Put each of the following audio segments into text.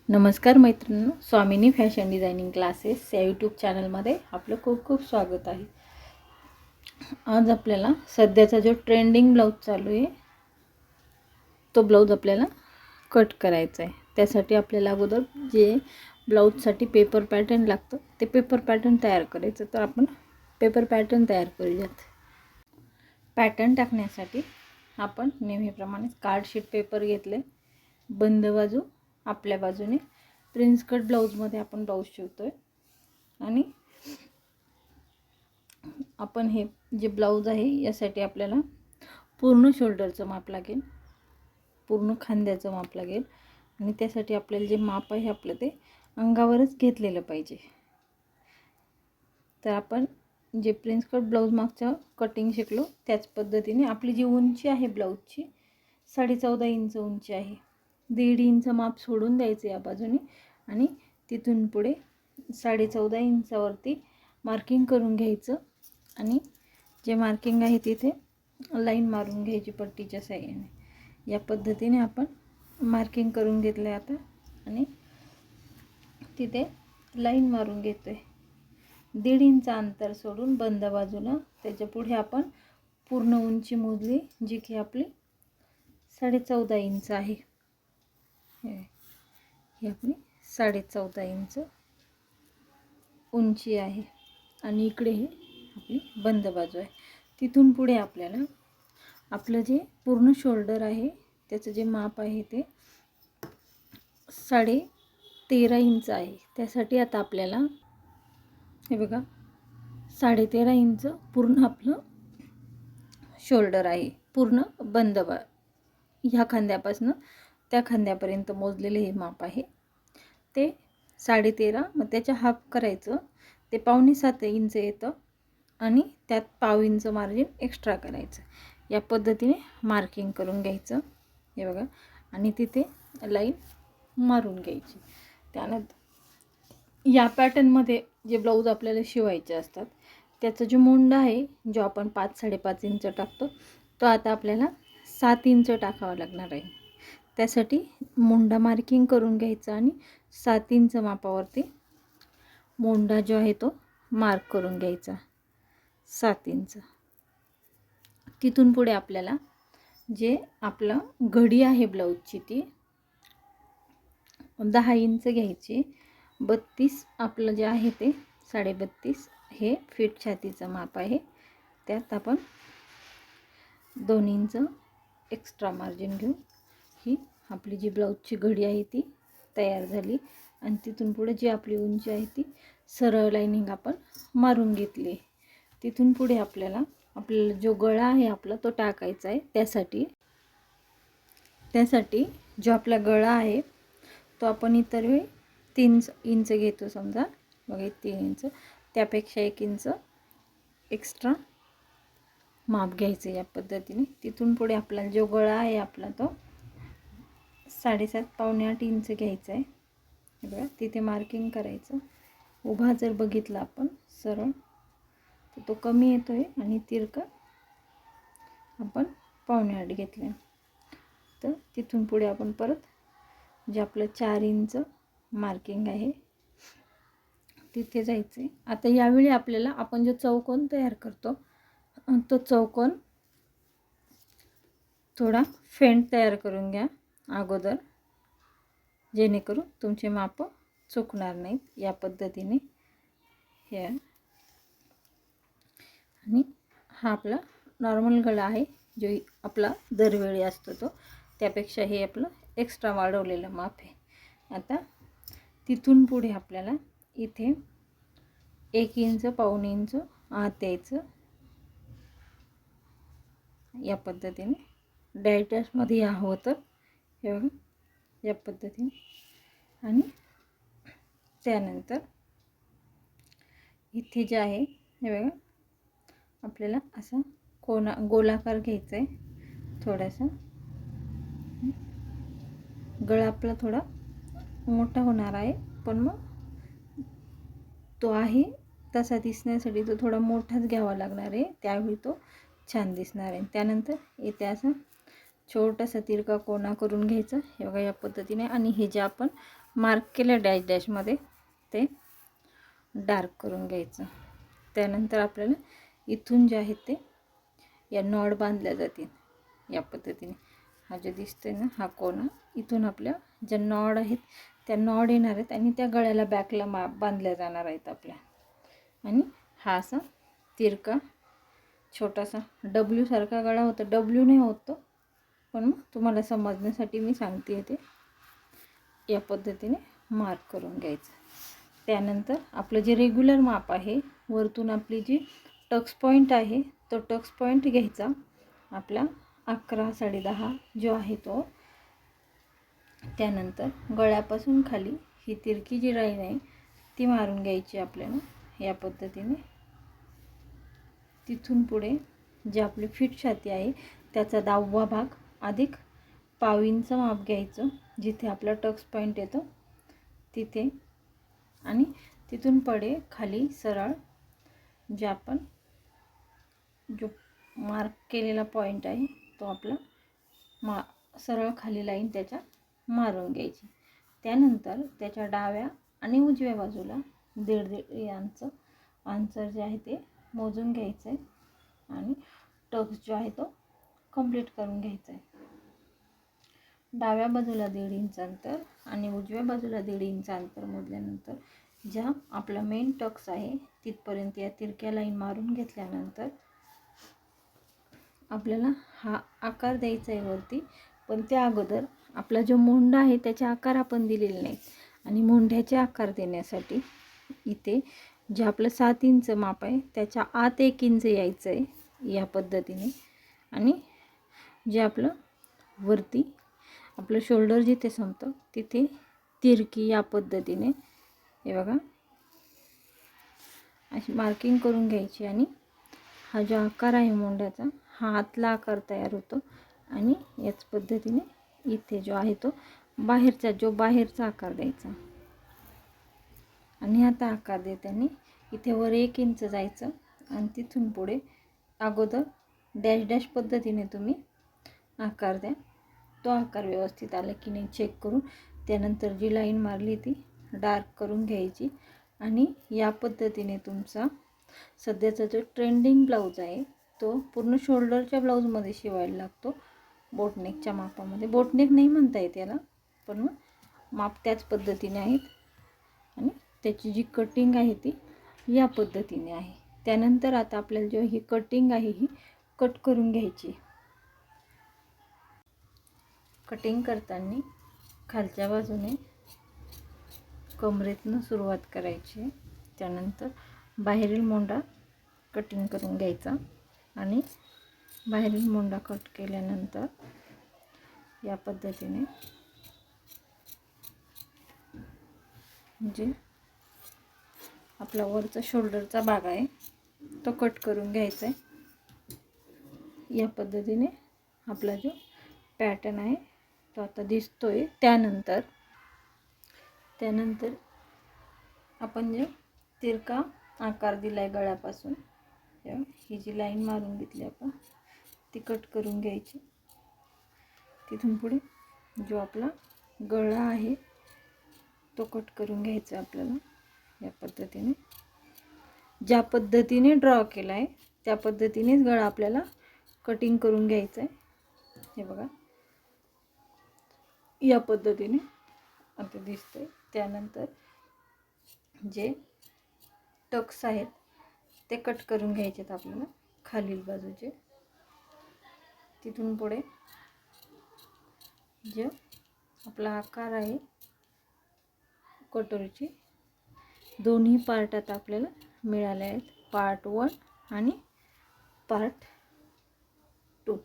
नमस्कार मैत्रिणींनो, स्वामिनी fashion designing classes या यूट्यूब चॅनलमध्ये आपलं खूप खूप स्वागत आहे. आज आपल्याला सध्याचा जो ट्रेंडिंग ब्लाऊज चालू आहे तो ब्लाऊज आपल्याला कट करायचा आहे. त्यासाठी आपल्याला अगोदर जे ब्लाऊजसाठी पेपर पॅटर्न लागतं ते पेपर पॅटर्न तयार करायचं. तर आपण पेपर पॅटर्न तयार करूयात. पॅटर्न टाकण्यासाठी आपण नेहमीप्रमाणे कार्ड शीट पेपर घेतले, बंद बाजू आपल्या बाजूने प्रिन्स कट ब्लाऊजमध्ये आपण ब्लाऊज शिवतोय आणि आपण हे जे ब्लाऊज आहे यासाठी आपल्याला पूर्ण शोल्डरचं माप लागेल, पूर्ण खांद्याचं माप लागेल आणि त्यासाठी आपल्याला जे माप आहे आपलं ते अंगावरच घेतलेलं पाहिजे. तर आपण जे प्रिन्स कट ब्लाऊज मागच्या कटिंग शिकलो त्याच पद्धतीने आपली जी उंची आहे ब्लाऊजची 14.5 इंच उंची आहे. 1.5 इंच माप सोडून द्यायचं या बाजूने आणि तिथून पुढे 14.5 इंचावरती मार्किंग करून घ्यायचं आणि जे मार्किंग आहे तिथे लाईन मारून घ्यायची पट्टीच्या साहाय्याने. या पद्धतीने आपण मार्किंग करून घेतलं आता आणि तिथे लाईन मारून घेतोय. 1.5 इंच अंतर सोडून बंद बाजूला त्याच्या पुढे आपण पूर्ण उंची मोजली जी की आपली 14.5 इंच आहे. ही आपली 14.5 इंच उंची आहे आणि इकडे ही आपली बंद बाजू आहे. तिथून पुढे आपल्याला आपलं जे पूर्ण शोल्डर आहे त्याचं जे माप आहे ते 13.5 इंच आहे. त्यासाठी आता आपल्याला हे बघा 13.5 इंच पूर्ण आपलं शोल्डर आहे. पूर्ण बंद ह्या खांद्यापासून त्या खांद्यापर्यंत मोजलेले हे माप आहे ते 13.5. मग त्याच्या हाफ करायचं ते 6.25 इंच येतं आणि त्यात 1/2 इंच मार्जिन एक्स्ट्रा करायचं. या पद्धतीने मार्किंग करून घ्यायचं हे बघा आणि तिथे लाईन मारून घ्यायची. त्यानंतर या पॅटर्नमध्ये जे ब्लाऊज आपल्याला शिवायचे असतात त्याचा जो मोंडा आहे जो आपण 5-5.5 इंच टाकतो तो आता आपल्याला 7 इंच टाकावा लागणार आहे. त्यासाठी मोंडा मार्किंग करून घ्यायचा आणि 7 इंच मापावरती मोंडा जो आहे तो मार्क करून घ्यायचा 7 इंच. तिथून पुढे आपल्याला जे आपलं घडी आहे ब्लाऊजची ती 10 इंच घ्यायची. 32 आपलं जे आहे ते 32.5 हे फिट छातीचं माप आहे. त्यात आपण 2 इंच एक्स्ट्रा मार्जिन घेऊन ही आपली जी ब्लाऊजची घडी आहे ती तयार झाली आणि तिथून पुढे जी आपली उंची आहे ती सरळ लाईनिंग आपण मारून घेतली. तिथून पुढे आपल्याला जो गळा आहे आपला तो टाकायचा आहे. त्यासाठी जो आपला गळा आहे तो आपण इतर वेळी 3 इंच घेतो समजा, बघा 3 इंच, त्यापेक्षा 1 इंच एक्स्ट्रा माप घ्यायचं या पद्धतीने. तिथून पुढे आपला जो गळा आहे आपला तो 7.5 पावणे 8 इंच घ्यायचा आहे. बघा तिथे मार्किंग करायचं. उभा जर बघितला आपण सरळ तर तो कमी येतो आहे आणि तिरका आपण पावणे 8 घेतले. तर तिथून पुढे आपण परत जे आपलं 4 इंच मार्किंग आहे तिथे जायचं आहे. आता यावेळी आपल्याला आपण जो चौकोन तयार करतो तो चौकोन थोडा फेंट तयार करून घ्या अगोदर, जेणेकरून तुमचे माप चुकणार नाहीत. या पद्धतीने हे आणि हा आपला नॉर्मल गळा आहे जो आपला दरवेळी असतो तो, त्यापेक्षा हे आपलं एक्स्ट्रा वाढवलेलं माप आहे. आता तिथून पुढे आपल्याला इथे 1 इंच पावणे इंच आत यायचं या पद्धतीने. डायटसमध्ये हवं तर हे बघा या पद्धतीने आणि त्यानंतर इथे जे आहे हे बघा आपल्याला असा गोलाकार घ्यायचा आहे. थोडासा गळा आपला थोडा मोठा होणार आहे पण मग तो आहे तसा दिसण्यासाठी तो थोडा मोठाच घ्यावा लागणार आहे, त्यावेळी तो छान दिसणार आहे. त्यानंतर इथे असा छोटासा तिरका कोना करून घ्यायचा हे बघा या पद्धतीने आणि हे जे आपण मार्क केल्या डॅश डॅशमध्ये ते डार्क करून घ्यायचं. त्यानंतर आपल्याला इथून जे आहे ते या नॉड बांधल्या जातील या पद्धतीने. हा जो दिसतोय ना हा कोना, इथून आपल्या ज्या नॉड आहेत त्या नॉड येणार आहेत आणि त्या गळ्याला बॅकला बांधल्या जाणार आहेत आपल्या. आणि हा असा तिरका छोटासा डब्ल्यू सारखा गळा होता. डब्ल्यू नाही होतो, पण मग तुम्हाला समजण्यासाठी मी सांगते ते. या पद्धतीने मार्क करून घ्यायचं. त्यानंतर आपलं जे रेग्युलर माप आहे, वरतून आपली जी टक्स पॉईंट आहे तो टक्स पॉईंट घ्यायचा आपला 11 10.5 जो आहे तो. त्यानंतर गळ्यापासून खाली ही तिरकी जी लाईन आहे ती मारून घ्यायची आपल्याला या पद्धतीने. तिथून पुढे जे आपली फिट छाती आहे त्याचा 10वा भाग अधिक पाव इंच माप घ्यायचं जिथे आपला टक्स पॉईंट येतो तिथे. आणि तिथून पुढे खाली सरळ जे आपण जो मार्क केलेला पॉईंट आहे तो आपला सरळ खाली लाईन त्याच्या मारून घ्यायची. त्यानंतर त्याच्या डाव्या आणि उजव्या बाजूला 1.5 इंच अंतर जे आहे ते मोजून घ्यायचं आहे आणि टक्स जो आहे तो कंप्लीट करून घ्यायचा आहे. डाव्या बाजूला 1.5 इंच अंतर आणि उजव्या बाजूला 1.5 इंच अंतर मोजल्यानंतर ज्या आपला मेन टक्स आहे तिथपर्यंत या तिरक्या लाईन मारून घेतल्यानंतर आपल्याला हा आकार द्यायचा आहे वरती. पण त्या अगोदर आपला जो मोंढा आहे त्याचे आकार आपण दिलेले नाहीत आणि मोंढ्याचे आकार देण्यासाठी इथे जे आपलं 7 इंच माप आहे त्याच्या आत 1 इंच यायचं आहे या पद्धतीने. आणि जे आपलं वरती आपलं शोल्डर जिथे संपतं तिथे तिरकी या पद्धतीने हे बघा अशी मार्किंग करून घ्यायची. आणि हा जो आकार आहे मोंढ्याचा हा आतला आकार तयार होतो आणि याच पद्धतीने इथे जो आहे तो बाहेरचा आकार द्यायचा. आणि आता आकार देताना इथे वर 1 इंच जायचं आणि तिथून पुढे अगोदर डॅश डॅश पद्धतीने तुम्ही आकार द्या. तो आकार व्यवस्थित आला की नाही चेक करून त्यानंतर जी लाईन मारली ती डार्क करून घ्यायची. आणि या पद्धतीने तुमचा सध्याचा जो ट्रेंडिंग ब्लाऊज आहे तो पूर्ण शोल्डरच्या ब्लाऊजमध्ये शिवायला लागतो बोटनेकच्या मापामध्ये. बोटनेक नाही म्हणता येत याला, पण मग माप त्याच पद्धतीने आहेत. आणि त्याची जी कटिंग आहे ती या पद्धतीने आहे. त्यानंतर आता आपल्याला जो ही कटिंग आहे ही कट करून घ्यायची. कटिंग करताना खालच्या बाजूने कमरेतनं सुरुवात करायची. त्यानंतर बाहेरील मोंढा कटिंग करून घ्यायचा आणि बाहेरील मोंढा कट केल्यानंतर या पद्धतीने जे आपला वरचा शोल्डरचा भाग आहे तो कट करून घ्यायचा आहे. या पद्धतीने आपला जो पॅटर्न आहे तो आता दिसतोय. त्यानंतर आपण जे तिरका आकार दिला आहे गळ्यापासून ही जी लाईन मारून घेतली आपण ती कट करून घ्यायची. तिथून पुढे जो आपला गळा आहे तो कट करून घ्यायचा आपल्याला या पद्धतीने. ज्या पद्धतीने ड्रॉ केला आहे त्या पद्धतीनेच गळा आपल्याला कटिंग करून घ्यायचा आहे. हे बघा या पद्धतीने आता दिसतंय. त्यानंतर जे टक्स आहेत ते कट करून घ्यायचे आहेत आपल्याला खालील बाजूचे. तिथून पुढे जो आपला आकार आहे कटोरीची दोन्ही पार्टात आपल्याला मिळाले आहेत, पार्ट 1 आणि पार्ट 2.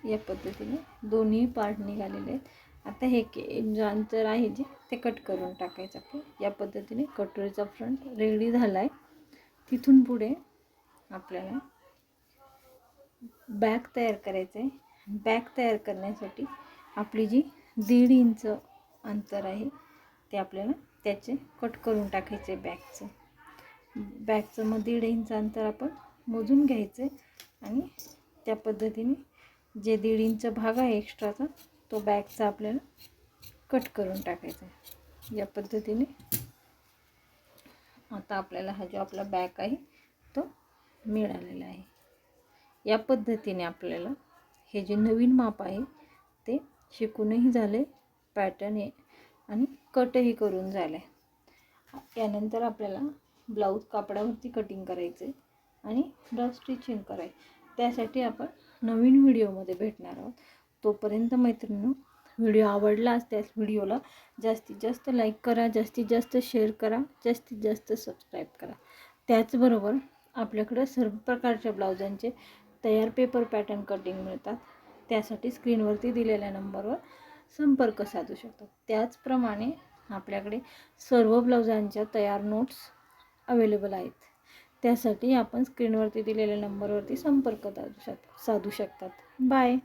या पद्धतीने दोन्ही पार्ट निघालेले आहेत. आता हे जो अंतर आहे जे ते कट करून टाकायचं आपण. या पद्धतीने कटोरीचा फ्रंट रेडी झाला आहे. तिथून पुढे आपल्याला बॅक तयार करायचं आहे. बॅक तयार करण्यासाठी आपली जी 1.5 इंच अंतर आहे ते आपल्याला त्याचे कट करून टाकायचे. बॅकचं मग 1.5 इंच अंतर आपण मोजून घ्यायचं आणि त्या पद्धतीने जे 1.5 इंच भाग आहे एक्स्ट्राचा तो बॅकचा आपल्याला कट करून टाकायचा आहे या पद्धतीने. आता आपल्याला हा जो आपला बॅक आहे तो मिळालेला आहे. या पद्धतीने आपल्याला हे जे नवीन माप आहे ते शिकूनही झाले, पॅटर्न आहे आणि कटही करून झाले. यानंतर आपल्याला ब्लाऊज कापडावरती कटिंग करायचे आणि ब्लाऊज स्टिचिंग करायचे. त्यासाठी आपण नवीन व्हिडिओमध्ये भेटणार आहोत. तोपर्यंत मैत्रिणींनो, व्हिडिओ आवडला असल्यास व्हिडिओला जास्तीत जास्त लाईक करा, जास्तीत जास्त शेअर करा, जास्तीत जास्त सबस्क्राईब करा. त्याचबरोबर आपल्याकडे सर्व प्रकारच्या ब्लाउजांचे तयार पेपर पॅटर्न कटिंग मिळतात. त्यासाठी स्क्रीनवरती दिलेल्या नंबरवर संपर्क साधू शकतात. त्याचप्रमाणे आपल्याकडे सर्व ब्लाउजांच्या तयार नोट्स अवेलेबल आहेत. त्यासाठी आपण स्क्रीनवरती दिलेल्या नंबरवरती संपर्क साधू शकतात. बाय.